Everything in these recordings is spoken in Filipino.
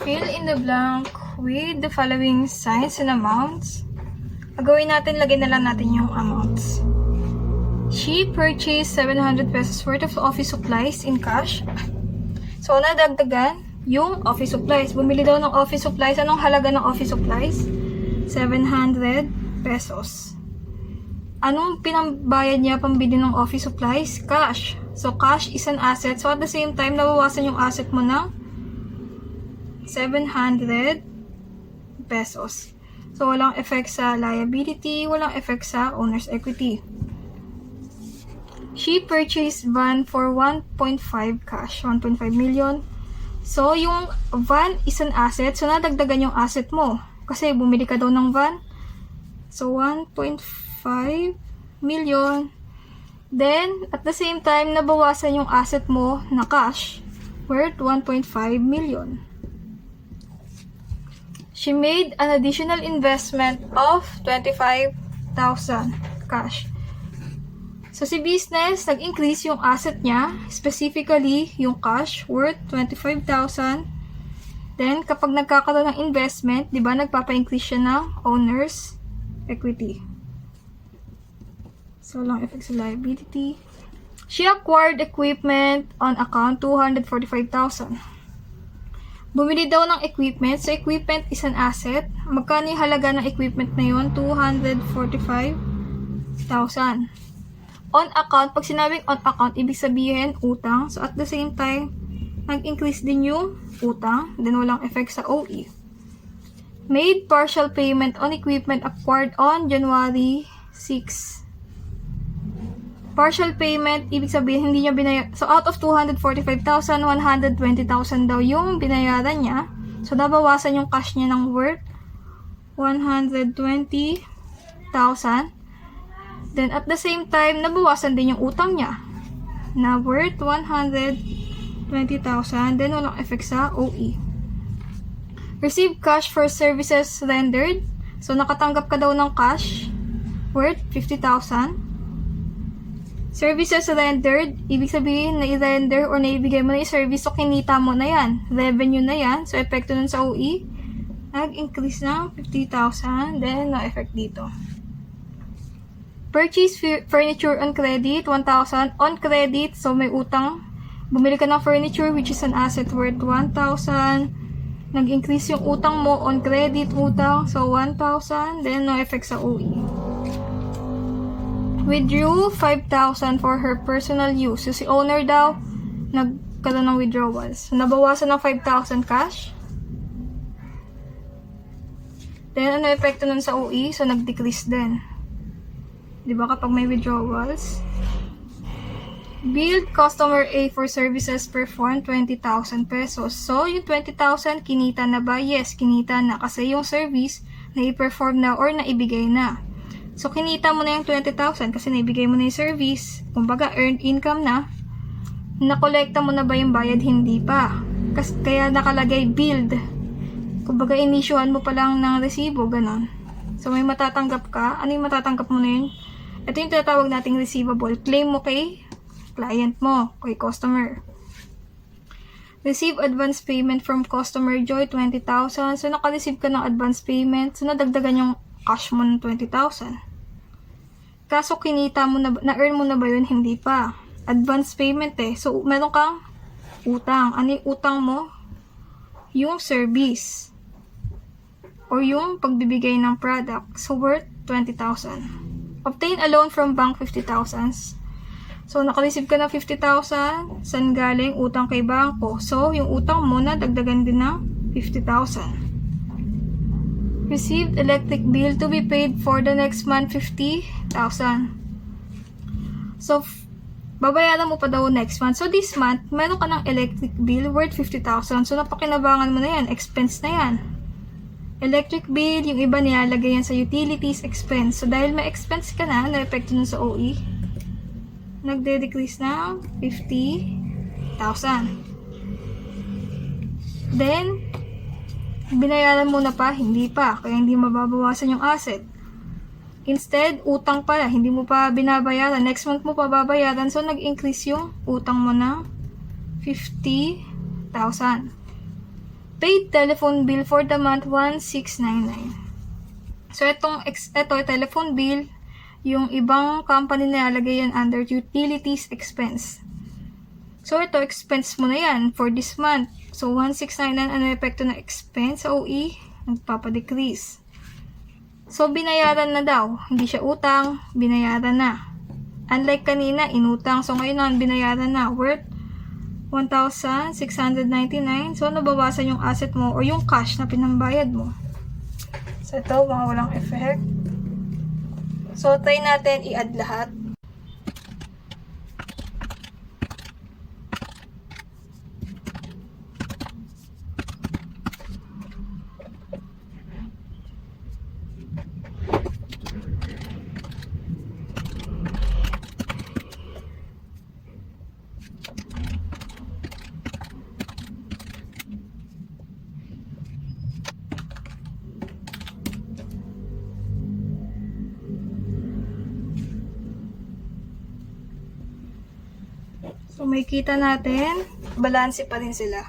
Fill in the blank with the following signs and amounts. Gagawin natin, lagay na lang natin yung amounts. She purchased 700 pesos worth of office supplies in cash. So, nadagdagan yung office supplies. Bumili daw ng office supplies. Anong halaga ng office supplies? 700 pesos. Anong pinambayad niya pambili ng office supplies? Cash. So, cash is an asset. So, at the same time, nabawasan yung asset mo ng 700 pesos. So, walang effect sa liability, walang effect sa owner's equity. She purchased van for 1.5 cash, 1.5 million. So, yung van is an asset. So, nadagdagan yung asset mo. Kasi bumili ka daw ng van. So, 1.5 million. Then, at the same time, nabawasan yung asset mo na cash worth 1.5 million. She made an additional investment of 25,000 cash. So, si business, nag-increase yung asset niya, specifically yung cash worth 25,000. Then, kapag nagkakaroon ng investment, di ba, nagpapa-increase siya ng owner's equity. So, lang effect sa liability. She acquired equipment on account 245,000. Bumili daw ng equipment. So, equipment is an asset. Magkano yung halaga ng equipment na yun? 245,000. On account, pag sinabing on account, ibig sabihin utang. So, at the same time, nag-increase din yung utang. Then, walang effect sa OE. Made partial payment on equipment acquired on January 6. Partial payment, ibig sabihin, hindi niya binayaran. So, out of 245,000, 120,000 daw yung binayaran niya. So, nabawasan yung cash niya ng worth 120,000. Then, at the same time, nabawasan din yung utang niya na worth 120,000. Then, walang effect sa OE. Receive cash for services rendered. So, nakatanggap ka daw ng cash worth 50,000. Services rendered, ibig sabihin na i-render or naibigay mo na yung service, so kinita mo na yan. Revenue na yan. So, epekto nun sa OE, nag-increase ng 50,000. Then, no effect dito. Purchase furniture on credit, 1,000. On credit, so may utang. Bumili ka ng furniture, which is an asset worth 1,000. Nag-increase yung utang mo on credit utang, so 1,000. Then, no effect sa OE. Withdrew 5,000 for her personal use. So, si owner daw, nagkaroon ng withdrawals. So, nabawasan ng 5,000 cash. Then, ano epekto nun sa OE? So, nag-decrease din. Diba kapag may withdrawals? Billed customer A for services performed 20,000 pesos. So, yung 20,000, kinita na ba? Yes, kinita na. Kasi yung service, na-perform na or naibigay na. So, kinita mo na yung 20,000 kasi naibigay mo na yung service. Kumbaga, earned income na. Nakolekta mo na ba yung bayad? Hindi pa. Kaya nakalagay billed. Kumbaga, inisyuhan mo pa lang ng resibo, ganon. So, may matatanggap ka. Ano yung matatanggap mo na yun? Ito yung tinatawag nating receivable. Claim mo kay client mo, kay customer. Receive advance payment from customer Joy, 20,000. So, naka-receive ka ng advance payment. So, nadagdagan yung cash mo ng 20,000. Kaso kinita mo na, na-earn mo na ba yun? Hindi pa. Advance payment eh. So, meron kang utang. Ano yung utang mo? Yung service. Or yung pagbibigay ng product. So, worth 20,000. Obtain a loan from bank, 50,000. So, naka-receive ka ng 50,000. Saan galing? Utang kay bangko. So, yung utang mo na dagdagan din ng 50,000. Received electric bill to be paid for the next month, 50,000. So, babayaran mo pa daw next month. So, this month, meron ka ng electric bill worth 50,000. So, napakinabangan mo na yan. Expense na yan. Electric bill, yung iba nilalagay yan sa utilities expense. So, dahil may expense ka na, na-epekto nun sa OE, nagde-decrease ng 50,000. Then, binayaran mo na pa, hindi pa. Kaya hindi mababawasan yung asset. Instead, utang pala, hindi mo pa binabayaran. Next month mo pa babayaran. So, nag-increase yung utang mo na 50,000. Paid telephone bill for the month, 1,699. So, ito, telephone bill, yung ibang company nilalagay yan under utilities expense. So, ito, expense mo na yan for this month. So, 1,699, ano yung epekto ng expense sa OE? Nagpapadecrease. So, binayaran na daw. Hindi siya utang, binayaran na. Unlike kanina, inutang. So, ngayon naman, binayaran na. Worth 1,699. So, nabawasan yung asset mo o yung cash na pinambayad mo. So, ito, mga walang effect. So, try natin i-add lahat. So, may kita natin, balanse pa rin sila.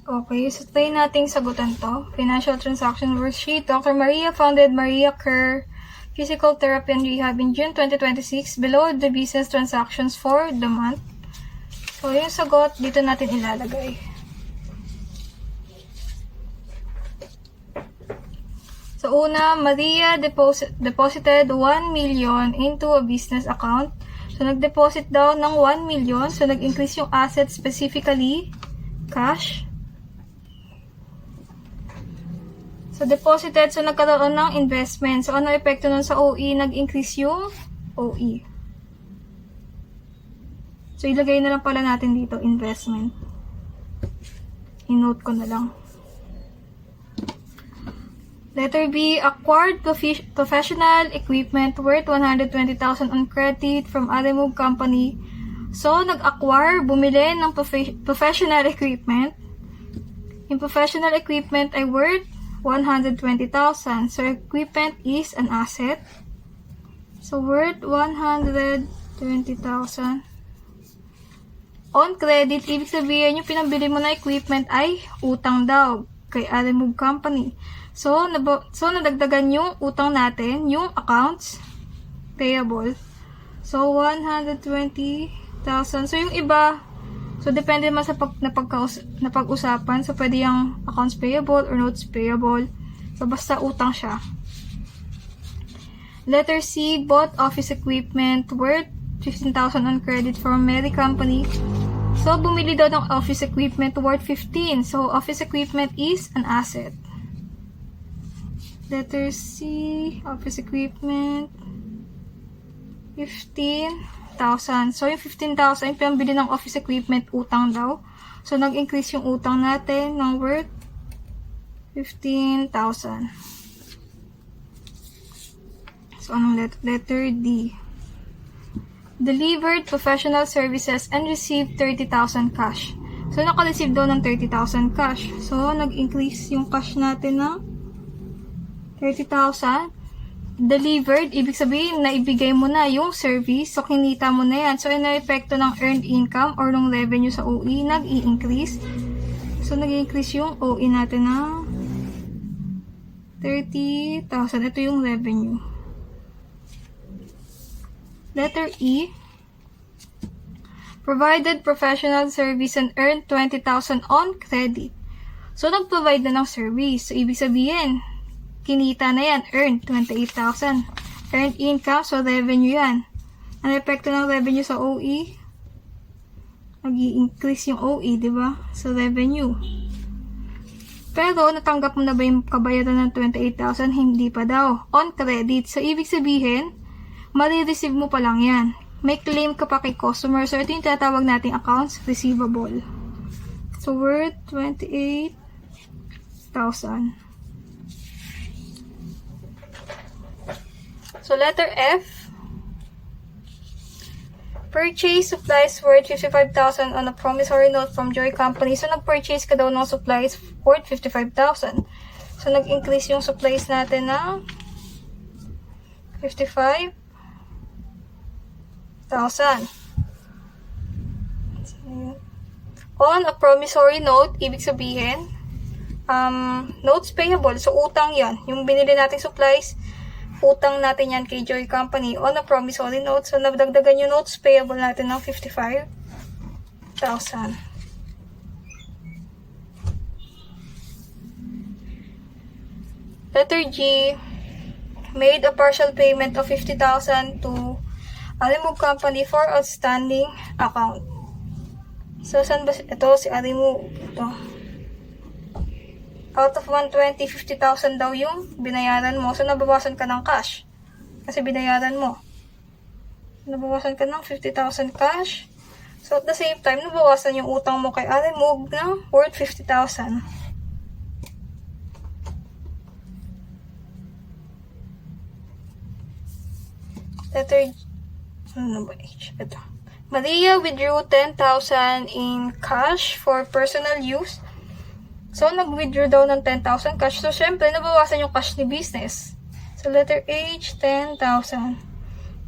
Okay, so try nating sagutan to. Financial transaction worksheet. Dr. Maria founded Maria Kerr Physical Therapy and Rehab in June 2026. Below the business transactions for the month. So, yung sagot, dito natin ilalagay. So, una, Maria deposited 1 million into a business account. So, nag-deposit daw ng 1 million. So, nag-increase yung asset, specifically cash. So, deposited. So, nagkaroon ng investment. So, ano epekto nun sa OE? Nag-increase yung OE. So, ilagay na lang pala natin dito, investment. I-note ko na lang. Letter B, acquired professional equipment worth 120,000 on credit from Alemove Company. So, nag-acquire, bumili ng professional equipment. Yung professional equipment ay worth 120,000. So, equipment is an asset. So, worth 120,000. On credit, ibig sabihin yung pinabili mo na equipment ay utang daw kay Alemove Company. So, nadagdagan yung utang natin, yung accounts payable. So, 120,000. So, yung iba, so, depende naman sa napag-usapan. So, pwede yung accounts payable or notes payable. So, basta utang siya. Letter C, bought office equipment worth 15,000 on credit from Mary Company. So, bumili daw ng office equipment worth 15. So, office equipment is an asset. Letter C, office equipment, 15,000. So, yung 15,000, yung pinambili ng office equipment, utang daw. So, nag-increase yung utang natin ng worth 15,000. So, anong letter D? Delivered professional services and received 30,000 cash. So, naka-receive daw ng 30,000 cash. So, nag-increase yung cash natin ng 30,000. Delivered, ibig sabihin, naibigay mo na yung service. So, kinita mo na yan. So, yung epekto ng earned income or ng revenue sa OE, nag-i-increase. So, nag-i-increase yung OE natin ng 30,000. Ito yung revenue. Letter E. Provided professional service and earned 20,000 on credit. So, nag-provide na ng service. So, ibig sabihin, kinita na yan, earned 28,000. Earned income, so revenue yan. Ang epekto ng revenue sa OE, nag-i-increase yung OE, di ba? So, revenue. Pero, natanggap mo na ba yung kabayaran ng 28,000? Hindi pa daw. On credit. So, ibig sabihin, mali-receive mo pa lang yan. May claim ka pa kay customer. So, ito yung tinatawag nating accounts receivable. So, worth 28,000. So, letter F. Purchase supplies worth 55,000 on a promissory note from Joy Company. So, nag-purchase ka daw ng supplies worth 55,000. So, nag-increase yung supplies natin ng 55,000. So, On a promissory note, ibig sabihin, notes payable. So, utang yan. Yung binili nating supplies, utang natin yan kay Joy Company on a promissory note. So, nabdagdagan yung notes payable natin ng 55,000. Letter G, made a partial payment of 50,000 to Arimove Company for outstanding account. So, saan ba? Ito, si Arimove. Ito. Out of 120, 50,000 daw yung binayaran mo. So, nabawasan ka ng cash. Kasi binayaran mo. Nabawasan ka ng 50,000 cash. So, at the same time, nabawasan yung utang mo kay Arimove ng worth 50,000. Letter ano ba H? Ito. Maria withdrew 10,000 in cash for personal use. So, nag-withdraw daw ng 10,000 cash. So, syempre, nabawasan yung cash ni business. So, letter H, 10,000.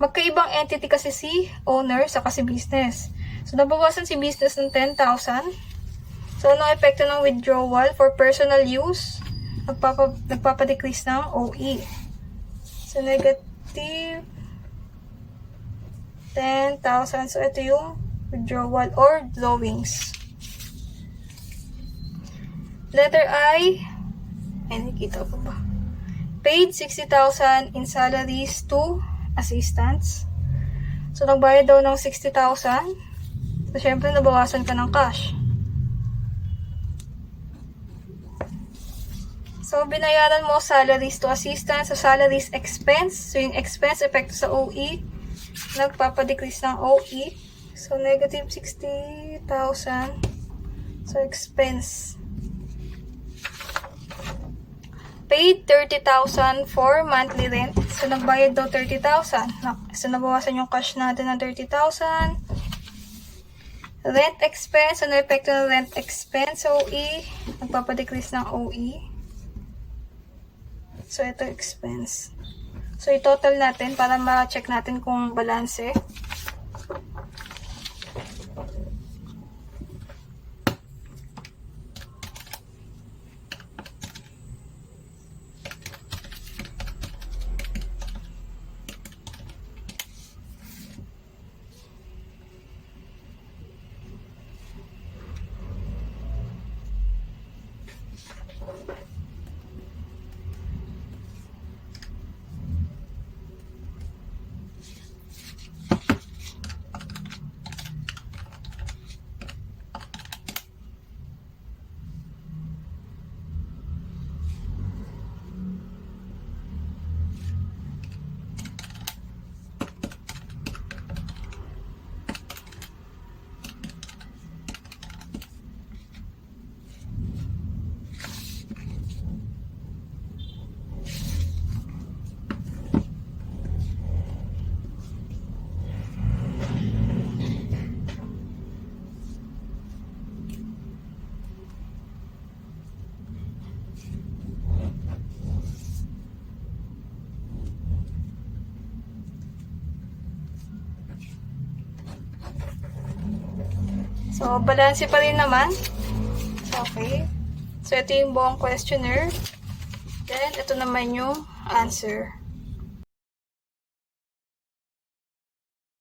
Magkaibang entity kasi si owner sa kasi business. So, nabawasan si business ng 10,000. So, anong epekto ng withdrawal for personal use? Nagpapadecrease ng OE. So, negative 10,000. So, ito yung withdrawal or drawings. Letter I, ay, nakikita ko ba? Paid 60,000 in salaries to assistants. So, nagbayad daw ng 60,000. So, syempre, nabawasan ka ng cash. So, binayaran mo salaries to assistants. So, salaries expense. So, yung expense, epekto sa OE. Nagpapadecrease ng OE. So, negative 60,000. So, expense. Paid 30,000 for monthly rent. So, nagbayad daw 30,000. So, nabawasan yung cash natin ng 30,000. Rent expense. Ano epekto ng rent expense? OE. Nagpapadecrease ng OE. So, ito expense. So, i-total natin para ma-check natin kung balanse. So, balanse pa rin naman. Okay. So, ito yung buong questionnaire. Then, ito naman yung answer.